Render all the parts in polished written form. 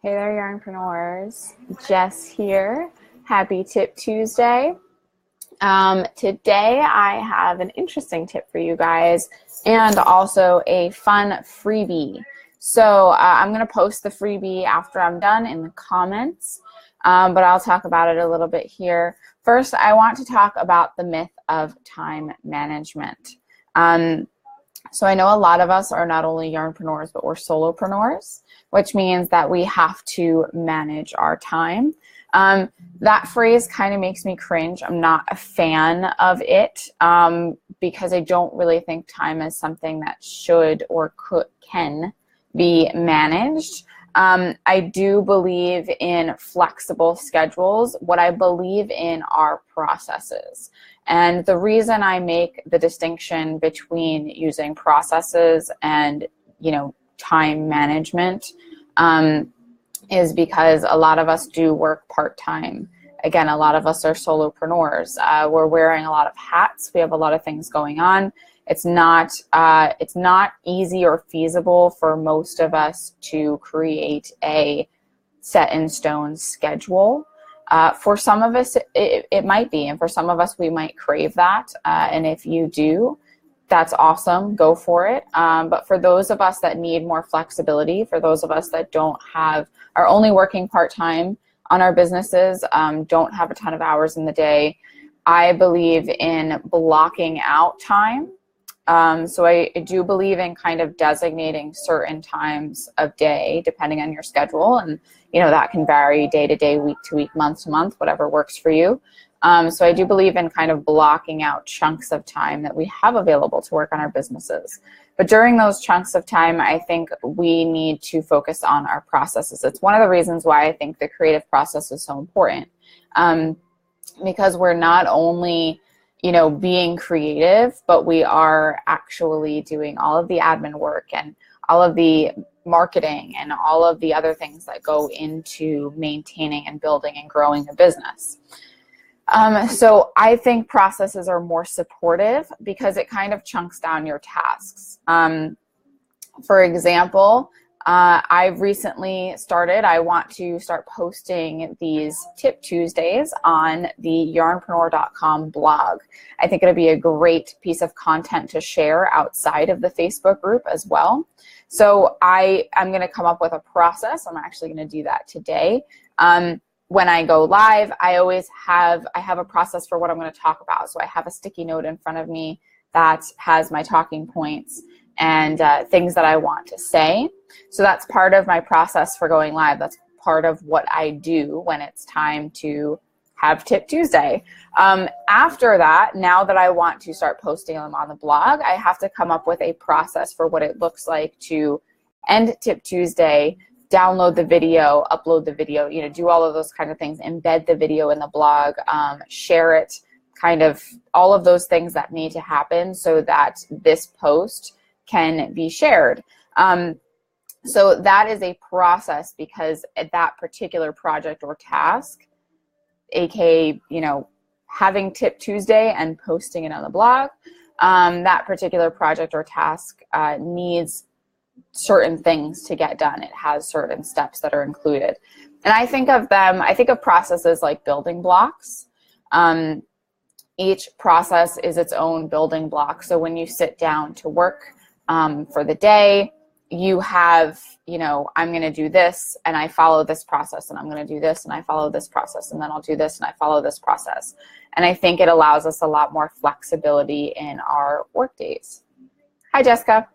Hey there, Yarnpreneurs. Jess here. Happy Tip Tuesday. Today I have an interesting tip for you guys and also a fun freebie. So I'm going to post the freebie after I'm done in the comments, but I'll talk about it a little bit here. First, I want to talk about the myth of time management. So I know a lot of us are not only yarnpreneurs, but we're solopreneurs, which means that we have to manage our time. That phrase kind of makes me cringe. I'm not a fan of it because I don't really think time is something that should or can be managed. I do believe in flexible schedules. What I believe in are processes. And the reason I make the distinction between using processes and, time management is because a lot of us do work part-time. Again, a lot of us are solopreneurs. We're wearing a lot of hats. We have a lot of things going on. It's not easy or feasible for most of us to create a set in stone schedule. For some of us, it might be, and for some of us, we might crave that. And if you do, that's awesome. Go for it. But for those of us that need more flexibility, for those of us that are only working part-time on our businesses, don't have a ton of hours in the day, I believe in blocking out time. So I do believe in kind of designating certain times of day depending on your schedule. And, that can vary day to day, week to week, month to month, whatever works for you. So I do believe in kind of blocking out chunks of time that we have available to work on our businesses. But during those chunks of time, I think we need to focus on our processes. It's one of the reasons why I think the creative process is so important. Because we're not only being creative, but we are actually doing all of the admin work and all of the marketing and all of the other things that go into maintaining and building and growing a business. So I think processes are more supportive because it kind of chunks down your tasks. For example, I've recently I want to start posting these Tip Tuesdays on the yarnpreneur.com blog. I think it'll be a great piece of content to share outside of the Facebook group as well. So I'm going to come up with a process. I'm actually going to do that today. When I go live, I have a process for what I'm going to talk about. So I have a sticky note in front of me that has my talking points and things that I want to say. So that's part of my process for going live. That's part of what I do when it's time to have Tip Tuesday. After that, now that I want to start posting them on the blog, I have to come up with a process for what it looks like to end Tip Tuesday, download the video, upload the video, do all of those kind of things, embed the video in the blog, share it, kind of all of those things that need to happen so that this post can be shared. So that is a process because that particular project or task, aka, having Tip Tuesday and posting it on the blog, that particular project or task needs certain things to get done. It has certain steps that are included. And I think of processes like building blocks. Each process is its own building block. So when you sit down to work for the day, you have, I'm going to do this and I follow this process, and I'm going to do this and I follow this process, and then I'll do this and I follow this process. And I think it allows us a lot more flexibility in our work days. Hi, Jessica.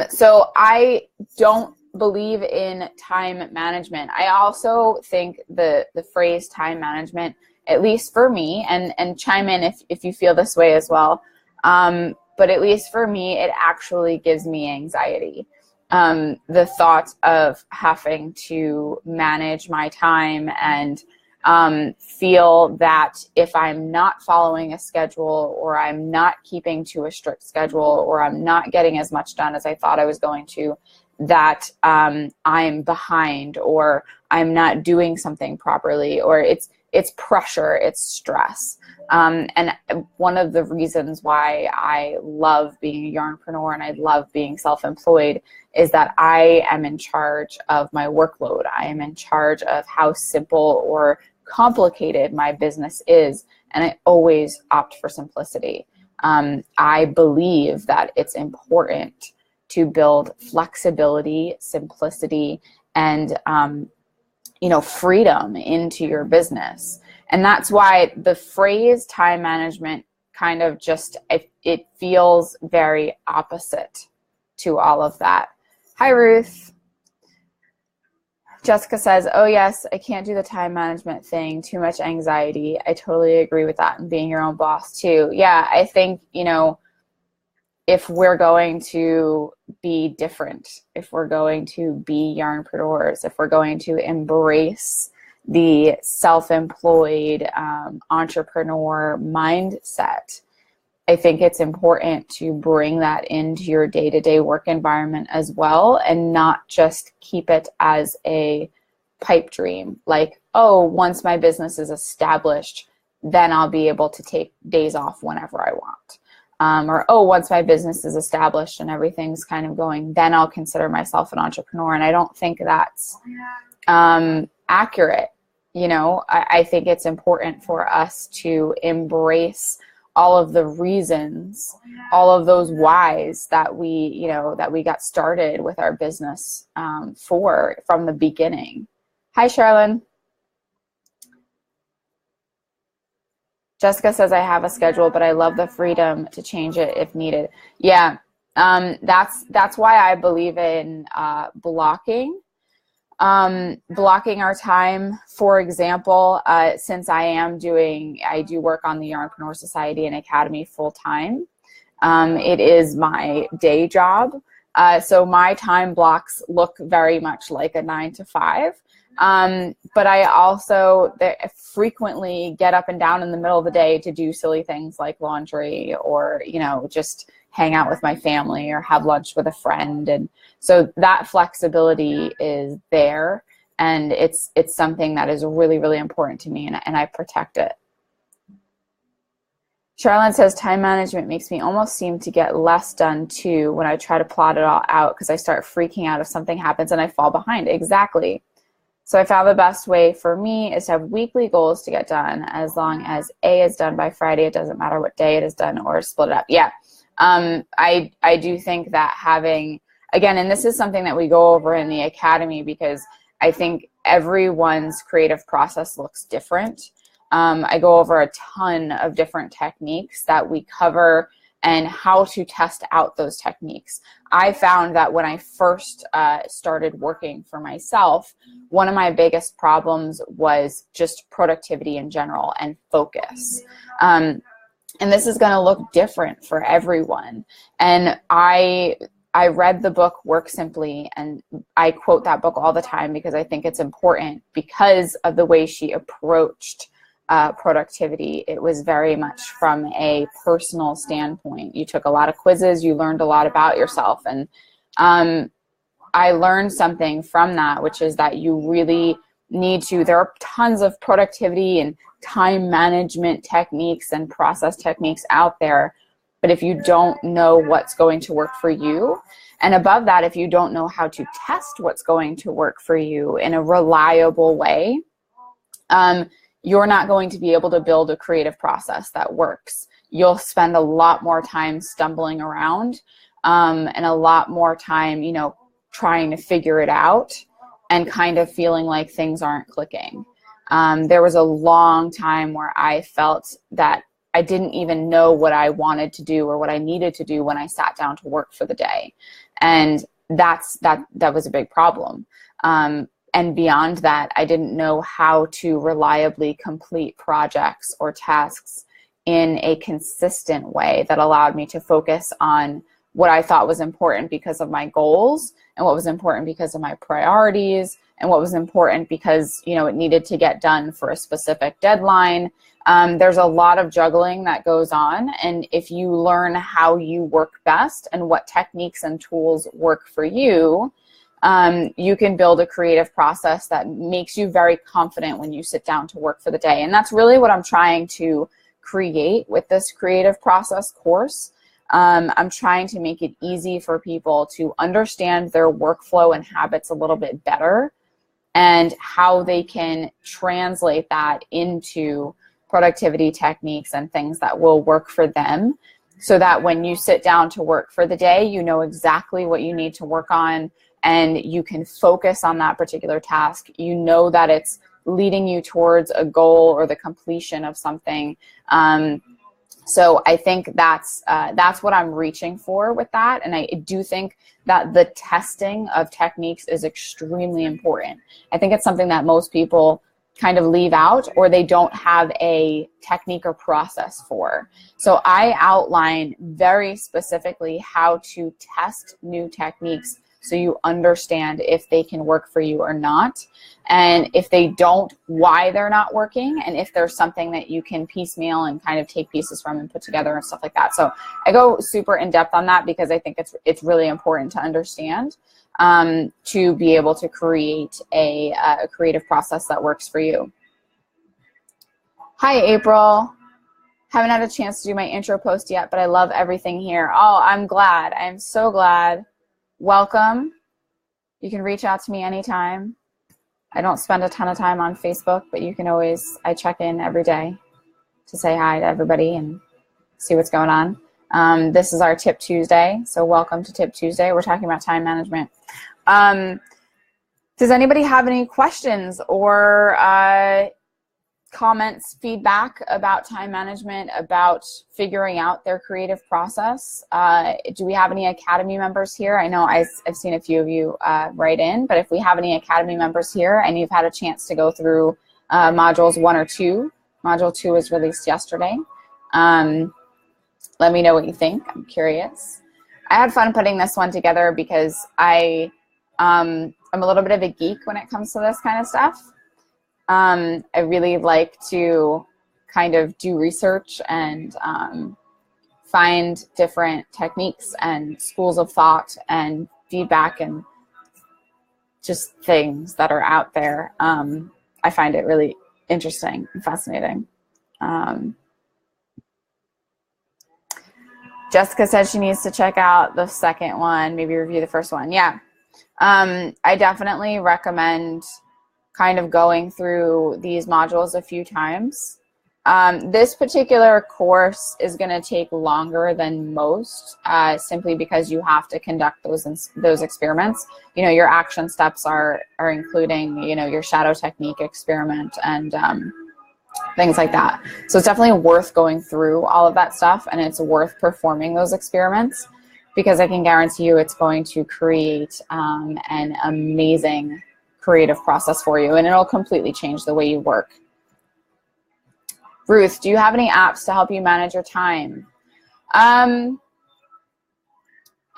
So I don't believe in time management. I also think the phrase time management, at least for me, and chime in if you feel this way as well, but at least for me, it actually gives me anxiety. The thought of having to manage my time and feel that if I'm not following a schedule, or I'm not keeping to a strict schedule, or I'm not getting as much done as I thought I was going to, that I'm behind, or I'm not doing something properly, or it's pressure, it's stress. And one of the reasons why I love being a yarnpreneur and I love being self-employed is that I am in charge of my workload. I am in charge of how simple or complicated my business is, and I always opt for simplicity. I believe that it's important to build flexibility, simplicity, and freedom into your business. And that's why the phrase time management kind of just, it feels very opposite to all of that. Hi, Ruth. Jessica says, oh yes, I can't do the time management thing, too much anxiety. I totally agree with that, and being your own boss too. Yeah, I think, if we're going to be different, if we're going to be yarnpreneurs, if we're going to embrace the self-employed entrepreneur mindset, I think it's important to bring that into your day-to-day work environment as well, and not just keep it as a pipe dream. Like, oh, once my business is established, then I'll be able to take days off whenever I want. Or, oh, once my business is established and everything's kind of going, then I'll consider myself an entrepreneur. And I don't think that's accurate. I think it's important for us to embrace all of the reasons, all of those whys that we got started with our business from the beginning. Hi, Charlene. Jessica says, I have a schedule, but I love the freedom to change it if needed. Yeah, that's why I believe in blocking our time. For example, since I do work on the Yarnpreneur Society and Academy full time. It is my day job. So my time blocks look very much like a 9 to 5. But I also frequently get up and down in the middle of the day to do silly things like laundry, or, just hang out with my family or have lunch with a friend. And so that flexibility is there, and it's something that is really, really important to me, and I protect it. Charlene says, time management makes me almost seem to get less done too when I try to plot it all out, because I start freaking out if something happens and I fall behind. Exactly. So I found the best way for me is to have weekly goals to get done. As long as A is done by Friday, it doesn't matter what day it is done, or split it up. Yeah. I do think that having, again, and this is something that we go over in the Academy, because I think everyone's creative process looks different. I go over a ton of different techniques that we cover and how to test out those techniques. I found that when I first started working for myself, one of my biggest problems was just productivity in general and focus. And this is going to look different for everyone. And I read the book Work Simply, and I quote that book all the time because I think it's important because of the way she approached productivity. It was very much from a personal standpoint. You took a lot of quizzes, you learned a lot about yourself, and I learned something from that, which is that you really need to, there are tons of productivity and time management techniques and process techniques out there, but if you don't know what's going to work for you, and above that, if you don't know how to test what's going to work for you in a reliable way, you're not going to be able to build a creative process that works. You'll spend a lot more time stumbling around and a lot more time, trying to figure it out and kind of feeling like things aren't clicking. There was a long time where I felt that I didn't even know what I wanted to do or what I needed to do when I sat down to work for the day. And that was a big problem. And beyond that, I didn't know how to reliably complete projects or tasks in a consistent way that allowed me to focus on what I thought was important because of my goals, and what was important because of my priorities, and what was important because, it needed to get done for a specific deadline. There's a lot of juggling that goes on, and if you learn how you work best and what techniques and tools work for you, you can build a creative process that makes you very confident when you sit down to work for the day. And that's really what I'm trying to create with this creative process course. I'm trying to make it easy for people to understand their workflow and habits a little bit better, and how they can translate that into productivity techniques and things that will work for them, so that when you sit down to work for the day, you know exactly what you need to work on, and you can focus on that particular task. You know that it's leading you towards a goal or the completion of something. So I think that's what I'm reaching for with that. And I do think that the testing of techniques is extremely important. I think it's something that most people kind of leave out, or they don't have a technique or process for. So I outline very specifically how to test new techniques, so you understand if they can work for you or not. And if they don't, why they're not working, and if there's something that you can piecemeal and kind of take pieces from and put together and stuff like that. So I go super in depth on that because I think it's really important to understand, to be able to create a creative process that works for you. Hi, April. Haven't had a chance to do my intro post yet, but I love everything here. Oh, I'm glad. I'm so glad. Welcome. You can reach out to me anytime. I don't spend a ton of time on Facebook, but you can always, I check in every day to say hi to everybody and see what's going on. This is our Tip Tuesday, so welcome to Tip Tuesday. We're talking about time management. Does anybody have any questions or comments, feedback about time management, about figuring out their creative process? Do we have any Academy members here? I know I've seen a few of you write in, but if we have any Academy members here and you've had a chance to go through modules 1 or 2, module 2 was released yesterday. Let me know what you think. I'm curious. I had fun putting this one together because I'm a little bit of a geek when it comes to this kind of stuff. I really like to kind of do research and find different techniques and schools of thought and feedback and just things that are out there. I find it really interesting and fascinating. Jessica says she needs to check out the second one, maybe review the first one. Yeah, I definitely recommend kind of going through these modules a few times. This particular course is going to take longer than most, simply because you have to conduct those experiments. You know, your action steps are including, you know, your shadow technique experiment and things like that. So it's definitely worth going through all of that stuff, and it's worth performing those experiments, because I can guarantee you it's going to create an amazing creative process for you, and it'll completely change the way you work. Ruth, do you have any apps to help you manage your time?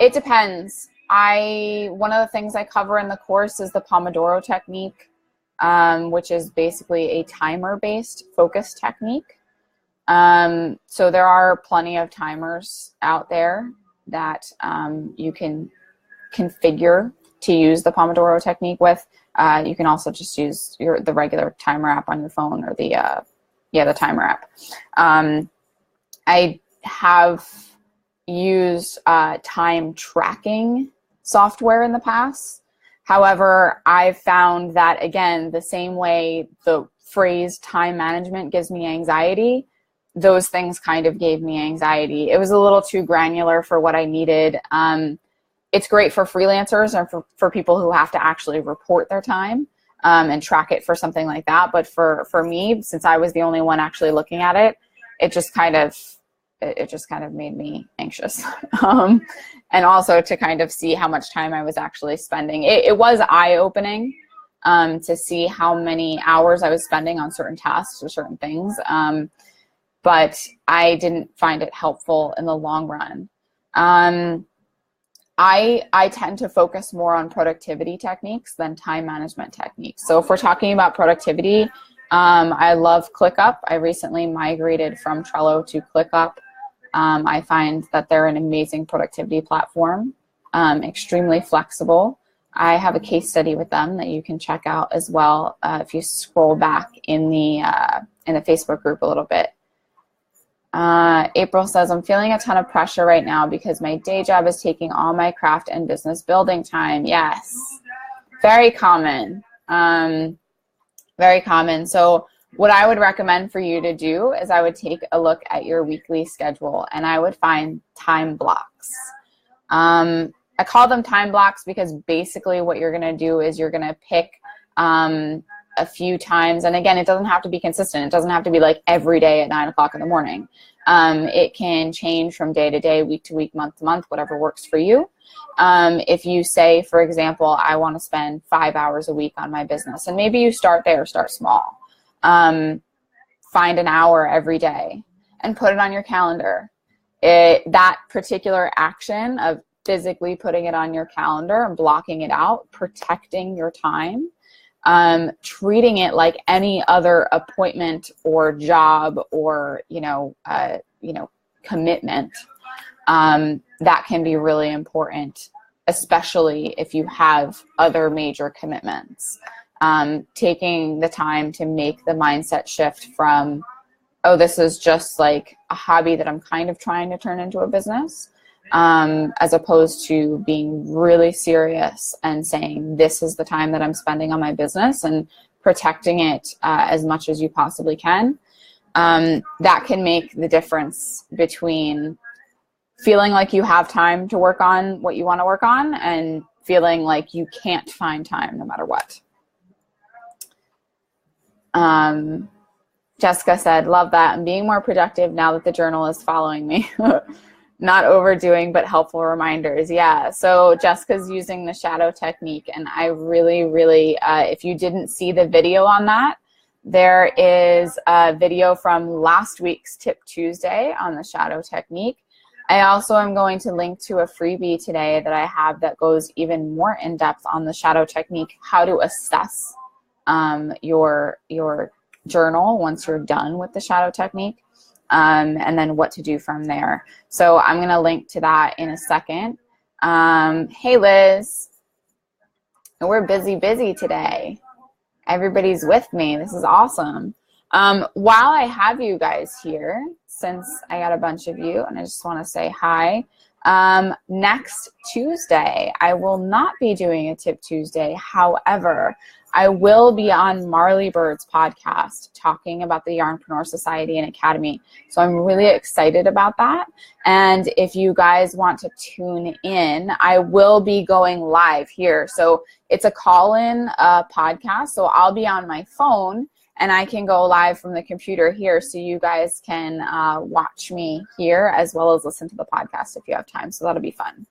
It depends. One of the things I cover in the course is the Pomodoro technique, which is basically a timer-based focus technique. So there are plenty of timers out there that you can configure to use the Pomodoro technique with. You can also just use the regular timer app on your phone, or the timer app. I have used time tracking software in the past. However, I've found that, again, the same way the phrase time management gives me anxiety, those things kind of gave me anxiety. It was a little too granular for what I needed. It's great for freelancers and for people who have to actually report their time and track it for something like that. But for me, since I was the only one actually looking at it, it just kind of made me anxious. And also to kind of see how much time I was actually spending. It was eye-opening to see how many hours I was spending on certain tasks or certain things. But I didn't find it helpful in the long run. I tend to focus more on productivity techniques than time management techniques. So if we're talking about productivity, I love ClickUp. I recently migrated from Trello to ClickUp. I find that they're an amazing productivity platform, extremely flexible. I have a case study with them that you can check out as well if you scroll back in the Facebook group a little bit. April says, I'm feeling a ton of pressure right now because my day job is taking all my craft and business building time. Yes, very common. Very common. So what I would recommend for you to do is I would take a look at your weekly schedule and I would find time blocks. I call them time blocks because basically what you're going to do is you're going to pick a few times. And again, it doesn't have to be consistent. It doesn't have to be like every day at 9 o'clock in the morning. It can change from day to day, week to week, month to month, whatever works for you. If you say, for example, I want to spend 5 hours a week on my business, and maybe you start there, start small. Find an hour every day and put it on your calendar. That particular action of physically putting it on your calendar and blocking it out, protecting your time, treating it like any other appointment or job or, commitment, that can be really important, especially if you have other major commitments. Taking the time to make the mindset shift from, oh, this is just like a hobby that I'm kind of trying to turn into a business, as opposed to being really serious and saying, this is the time that I'm spending on my business and protecting it as much as you possibly can. That can make the difference between feeling like you have time to work on what you want to work on and feeling like you can't find time no matter what. Jessica said, love that. I'm being more productive now that the journal is following me. Not overdoing, but helpful reminders. Yeah, so Jessica's using the shadow technique, and I really, if you didn't see the video on that, there is a video from last week's Tip Tuesday on the shadow technique. I also am going to link to a freebie today that I have that goes even more in depth on the shadow technique, how to assess your journal once you're done with the shadow technique, and then what to do from there. So I'm going to link to that in a second. Hey, Liz. We're busy today. Everybody's with me. This is awesome. While I have you guys here, since I got a bunch of you, and I just want to say hi, next Tuesday, I will not be doing a Tip Tuesday. However, I will be on Marley Bird's podcast talking about the Yarnpreneur Society and Academy. So I'm really excited about that. And if you guys want to tune in, I will be going live here. So it's a call-in podcast. So I'll be on my phone and I can go live from the computer here. So you guys can watch me here as well as listen to the podcast if you have time. So that'll be fun.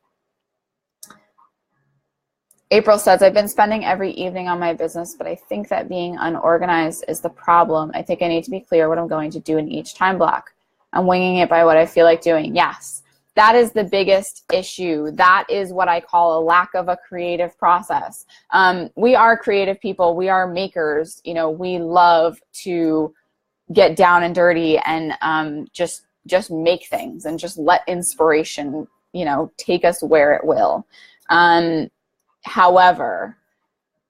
April says, I've been spending every evening on my business, but I think that being unorganized is the problem. I think I need to be clear what I'm going to do in each time block. I'm winging it by what I feel like doing. Yes, that is the biggest issue. That is what I call a lack of a creative process. We are creative people. We are makers. You know, we love to get down and dirty and just make things and just let inspiration, take us where it will. However,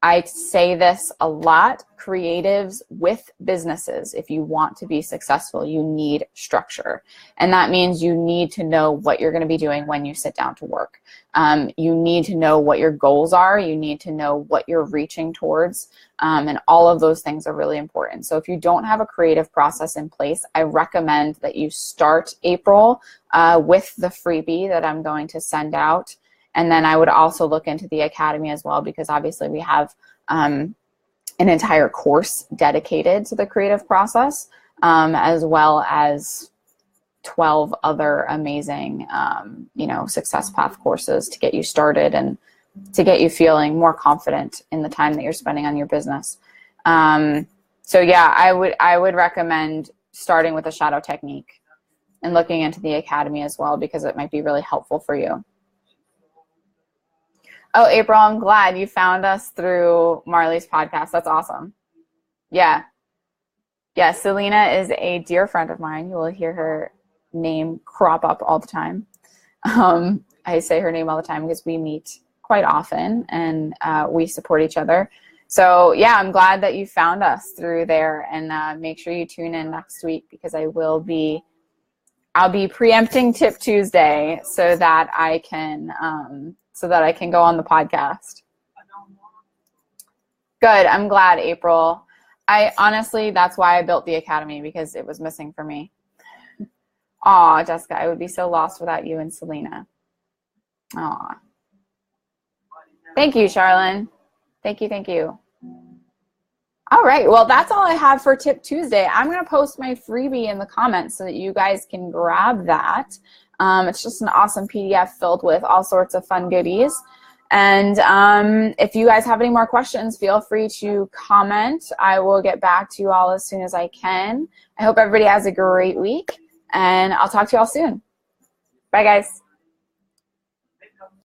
I say this a lot, creatives with businesses, if you want to be successful, you need structure. And that means you need to know what you're going to be doing when you sit down to work. You need to know what your goals are. You need to know what you're reaching towards. And all of those things are really important. So if you don't have a creative process in place, I recommend that you start April with the freebie that I'm going to send out. And then I would also look into the Academy as well, because obviously we have an entire course dedicated to the creative process, as well as 12 other amazing, success path courses to get you started and to get you feeling more confident in the time that you're spending on your business. So yeah, I would recommend starting with the shadow technique and looking into the Academy as well, because it might be really helpful for you. Oh, April, I'm glad you found us through Marley's podcast. That's awesome. Yeah. Yeah, Selena is a dear friend of mine. You will hear her name crop up all the time. I say her name all the time because we meet quite often, and we support each other. So yeah, I'm glad that you found us through there, and make sure you tune in next week, because I'll be preempting Tip Tuesday so that I can go on the podcast. Good. I'm glad, April. I honestly, that's why I built the Academy, because it was missing for me. Aw, Jessica, I would be so lost without you and Selena. Aw. Thank you, Charlene. Thank you, thank you. All right, well, that's all I have for Tip Tuesday. I'm going to post my freebie in the comments so that you guys can grab that. It's just an awesome PDF filled with all sorts of fun goodies. And if you guys have any more questions, feel free to comment. I will get back to you all as soon as I can. I hope everybody has a great week, and I'll talk to you all soon. Bye, guys.